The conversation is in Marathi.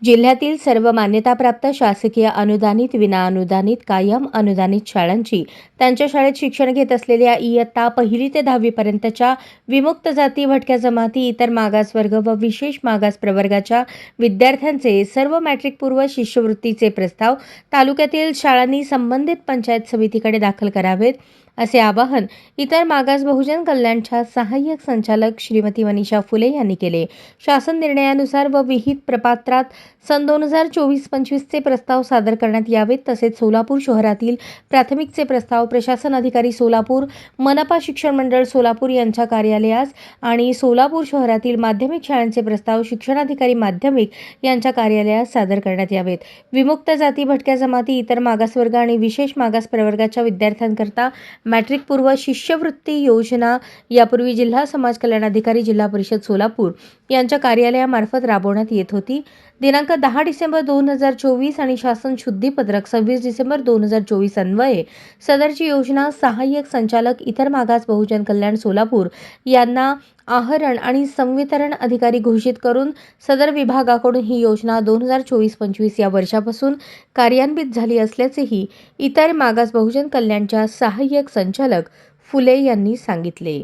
जिल्ह्यातील सर्व मान्यताप्राप्त शासकीय अनुदानित, विनाअनुदानित, कायम अनुदानित शाळांची त्यांच्या शाळेत शिक्षण घेत असलेल्या इयत्ता 1ली ते 10वी पर्यंतच्या विमुक्त जाती, भटक्या जमाती, इतर मागासवर्ग व विशेष मागास प्रवर्गाच्या विद्यार्थ्यांचे सर्व मॅट्रिकपूर्व शिष्यवृत्तीचे प्रस्ताव तालुक्यातील शाळांनी संबंधित पंचायत समितीकडे दाखल करावेत, असे आवाहन इतर मागास बहुजन कल्याणच्या सहाय्यक संचालक श्रीमती मनीषा फुले यांनी केले. शासन निर्णयानुसार व विहित प्रपत्रात सन 2024-25 चे प्रस्ताव सादर करण्यात यावेत. तसेच सोलापूर शहरातील प्राथमिकचे प्रस्ताव प्रशासन अधिकारी सोलापूर, मनपा शिक्षण मंडळ सोलापूर यांच्या कार्यालयास आणि सोलापूर शहरातील माध्यमिक शाळांचे प्रस्ताव शिक्षणाधिकारी माध्यमिक यांच्या कार्यालयास सादर करण्यात यावेत. विमुक्त जाती, भटक्या जमाती, इतर मागासवर्ग आणि विशेष मागास प्रवर्गाच्या विद्यार्थ्यांकरता मॅट्रिकपूर्व शिष्यवृत्ती योजना यापूर्वी जिल्हा समाज कल्याण अधिकारी, जिल्हा परिषद सोलापूर यांच्या कार्यालयामार्फत राबवण्यात येत होती. दिनांक 10 डिसेंबर 2024 आणि शासन शुद्धीपत्रक 26 डिसेंबर 2024 अन्वये सदरची योजना सहाय्यक संचालक इतर मागास बहुजन कल्याण सोलापूर यांना आहरण आणि संवितरण अधिकारी घोषित करून सदर विभागाकडून ही योजना 2024-25 या वर्षापासून कार्यान्वित झाली असल्याचेही इतर मागास बहुजन कल्याणच्या सहाय्यक संचालक फुले यांनी सांगितले.